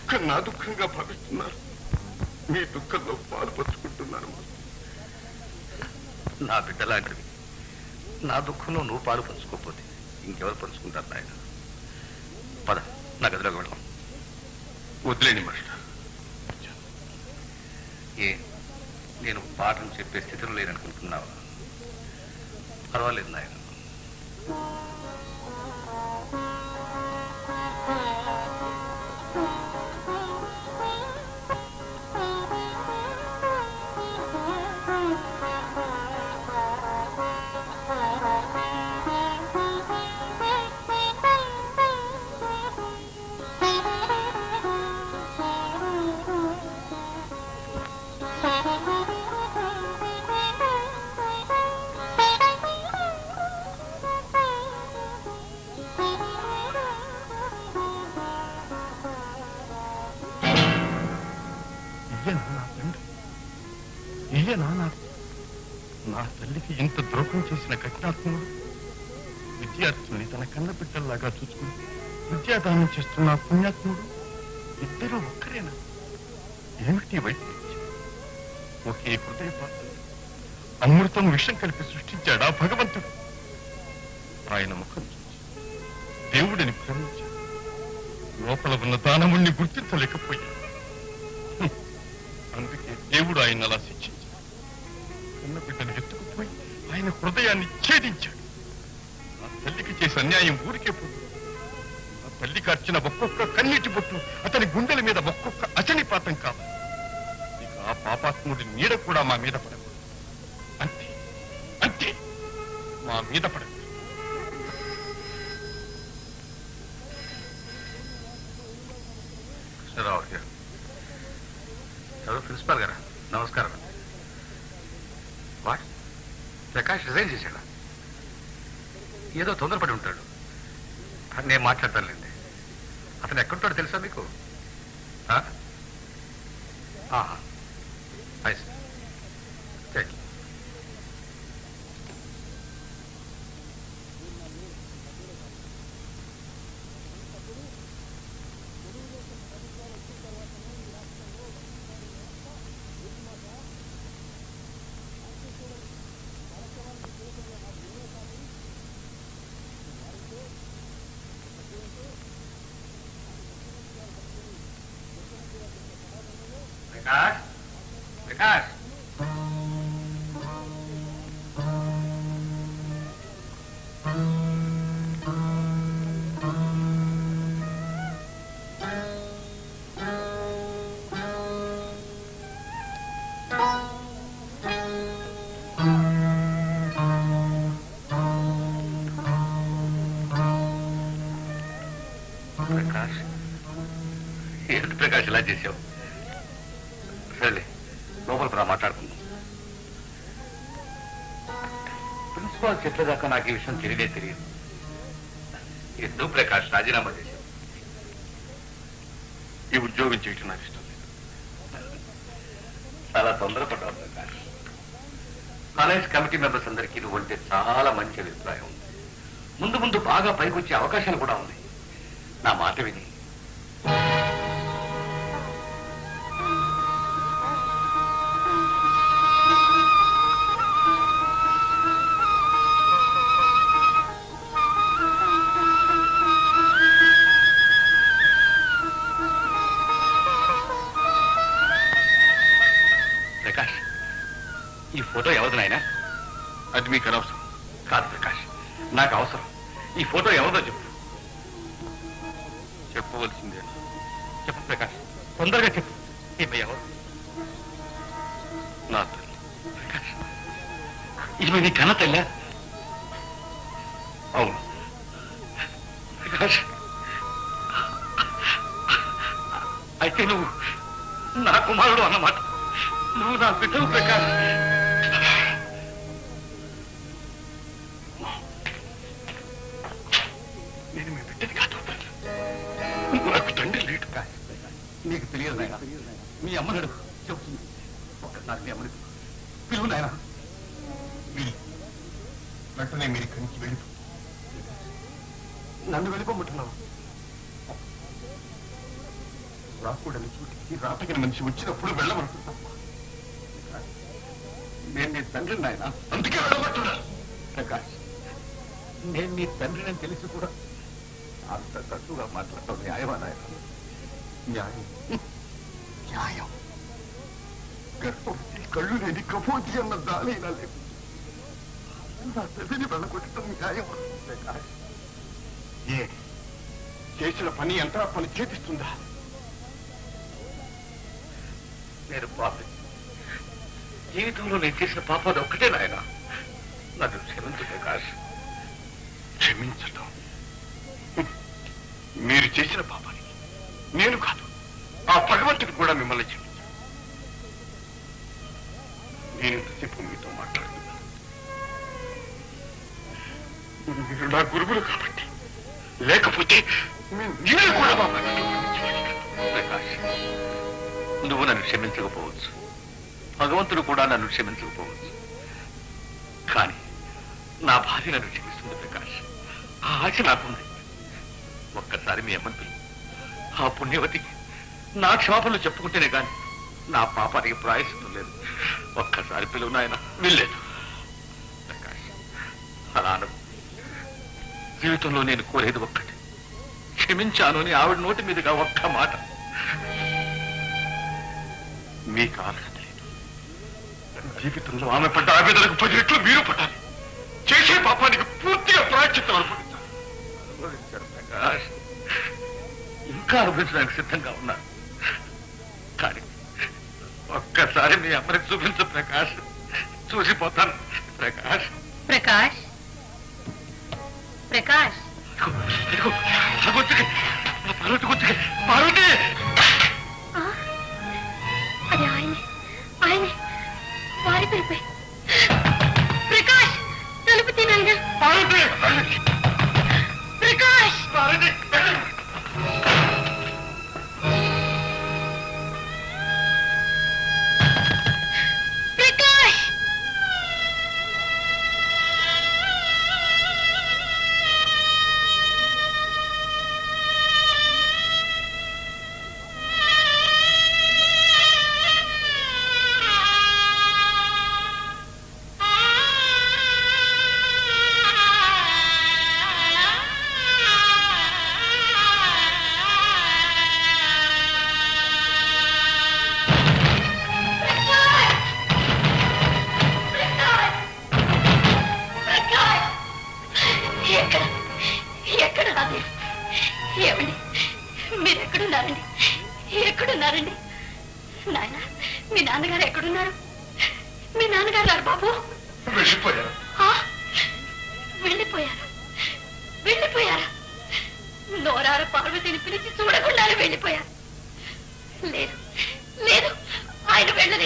దుఃఖం నా దుఃఖంగా భావిస్తున్నారు. మీ దుఃఖంలో పాలు పంచుకుంటున్నాను. నా బిడ్డ లాంటివి నా దుఃఖంలో నువ్వు పాలు పంచుకోకపోతే ఇంకెవరు పంచుకుంటారు నాయన? పద, నా గదిలోకి వెళ్దాం. వదిలేని మాస్టర్. నేను పాఠం చెప్పే స్థితిలో లేననుకుంటున్నావా? పర్వాలేదు నాయన. నా తల్లికి ఇంత ద్రోహం చేసిన కఠినాత్ముడు విద్యార్థుల్ని తన కన్న బిడ్డల్లాగా చూసుకుని విద్యాదానం చేస్తున్న పుణ్యాత్ముడు ఇద్దరు ఒక్కరేనా? ఏమిటి వైద్యం? ఒకే హృదయ పాత్ర అమృతం విషం కలిపి సృష్టించాడా భగవంతుడు? ఆయన ముఖం చూసి దేవుడిని భ్రమించాడు. లోపల ఉన్న దానవుణ్ణి గుర్తించలేకపోయాడు. అందుకే దేవుడు ఆయన అలా శిక్షించాడు. కన్న బిడ్డను ఎత్తుకుపోయి ఆయన హృదయాన్ని ఛేదించాడు. ఆ తల్లికి చేసే అన్యాయం ఊరికే పోతుంది. ఆ తల్లి కార్చిన ఒక్కొక్క కన్నీటి బొట్టు అతని గుండెల మీద ఒక్కొక్క అచనిపాతం కావాలి. ఇక ఆ పాపాత్ముడి నీడ కూడా మా మీద పడకూడదు. అంతే అంతే, మా మీద పడకూడదు. కృష్ణరావు గారు, చదువు ప్రిన్సిపాల్ గారా, నమస్కారం. వాట్, ప్రకాష్ రిజైన్ చేశాడా? ఏదో తొందరపడి ఉంటాడు. నేను మాట్లాడతానులేండి. అతను ఎక్కడుంటాడో తెలుసా మీకు? ప్రకాష్, ప్రకాష్, ప్రకాష్, ఏంటి ప్రకాష్ ఇలా చేసావు? సరే, లోపల రా, మాట్లాడుకుందాం. ప్రిన్సిపాల్ చెట్ల దాకా నాకు ఈ విషయం తెలియదు. ఎందుకు ప్రకాష్ రాజీనామా చేశావు? ఈ ఉద్యోగం చేయటం నాకు ఇష్టం లేదు. చాలా తొందరపడ్డావు ప్రకాష్. కాలేజ్ కమిటీ మెంబర్స్ అందరికీ నువ్వు అంటే చాలా మంచి అభిప్రాయం ఉంది. ముందు ముందు బాగా పైకొచ్చే అవకాశాలు కూడా ఉన్నాయి. నా మాట విని ప్రకాష్, ఈ ఫోటో ఎవరిది నాయనా? అది మీకు అనవసరం. కాదు ప్రకాష్, నాకు అవసరం. ఈ ఫోటో ఎవరిదో చెప్పు. చెప్పవలసిందే. చెప్పు ప్రకాష్, తొందరగా చెప్పు. ఈమె ఎవరు? నా తల్లి. ప్రకాష్, ఈమె నీ కన్న తల్లా? అవును ప్రకాష్, అయితే నువ్వు నా కుమారుడు అన్నమాట. నువ్వు నా బిడ్డవు ప్రకాష్. నేను మీ బిడ్డని కాదు, నాకు తండ్రి లేడు. నీకు తెలియదు నాయన. మీ అమ్మనడు చెబుతుంది. ఒక్కసారి మీ అమ్మని పిలువు నాయన. వెంటనే మీరు ఇక్కడి నుంచి వెళ్ళిపో. నన్ను వెళ్ళిపోమంటున్నావు? రాకూడని చోటికి రాతగిన మనిషి వచ్చినప్పుడు వెళ్ళమంటుందా? నేను నీ తండ్రిని నాయన, అందుకే వెళ్ళమంటున్నా. ప్రకాష్, నేను నీ తండ్రిని తెలిసి కూడా అంత తక్కువగా మాట్లాడటం న్యాయమా నాయన? న్యాయం న్యాయం. గర్భవతి కళ్ళు లేని కపోతి అన్న దాని లేదు. నా తల్లిని వెళ్ళగొట్టడం న్యాయమా? ప్రకాష్, ఏ చేసిన పని ఎంత పని చేపిస్తుందా? నేను పాపి. జీవితంలో నేను చేసిన పాపాలు ఒక్కటే నాయన. నన్ను క్షమించు ప్రకాష్. క్షమించటం? మీరు చేసిన పాపానికి నేను కాదు, ఆ భగవంతుడు కూడా మిమ్మల్ని క్షమించాను. నేను ఇంతసేపు మీతో మాట్లాడుతున్నాను. మీరు నా గురువులు కాబట్టి, లేకపోతే నేను కూడా మా ప్రకాష్, నువ్వు నన్ను క్షమించకపోవచ్చు, భగవంతుడు కూడా నన్ను క్షమించకపోవచ్చు, కానీ నా భార్య నన్ను క్షమిస్తుంది ప్రకాష్. ఆ ఆశ నాకుంది. ఒక్కసారి మీ అమ్మని పిలువు. ఆ పుణ్యవతికి నా క్షమాపణలు చెప్పుకుంటేనే కానీ నా పాపానికి ప్రాయశ్చిత్తం లేదు. ఒక్కసారి పిలువు నాయన. వెళ్ళలేదు ప్రకాష్, అలా అనకు. జీవితంలో నేను కోరేది ఒక్కటి, క్షమించాను అని ఆవిడ నోటి మీదుగా ఒక్క మాట. మీకు అర్హత లేదు. జీవితంలో ఆమె పడ్డ ఆవేదనకు 10 రెట్లు మీరు పట్టాలి. చేసే పాపానికి పూర్తిగా ప్రాయశ్చిత్తం అనుభవించాలి. ప్రకాష్, ఇంకా అనుభవించడానికి సిద్ధంగా ఉన్నాను, కానీ ఒక్కసారి మీ అమ్మని చూపించు ప్రకాష్. చూసిపోతాను ప్రకాష్. ప్రకాష్, ప్రకాష్, పార్వతి, పార్వతి! అది ఆయనే, ఆయనే వారి పిలిపే. ప్రకాష్, తలుపు తినైనా. పార్వతి! ప్రకాష్, పార్వతి! ప్రకాష్! ఎక్కడ రాదు? ఏమండి, మీరెక్కడున్నారండి? ఎక్కడున్నారండి? నాయన, మీ నాన్నగారు ఎక్కడున్నారు? మీ నాన్నగారు రారు బాబు. వెళ్ళిపోయారు. వెళ్ళిపోయారా? వెళ్ళిపోయారా? నోరార పార్వతిని పిలిచి చూడకుండానే వెళ్ళిపోయారు. లేదు లేదు, ఆయన వెళ్ళలేదు.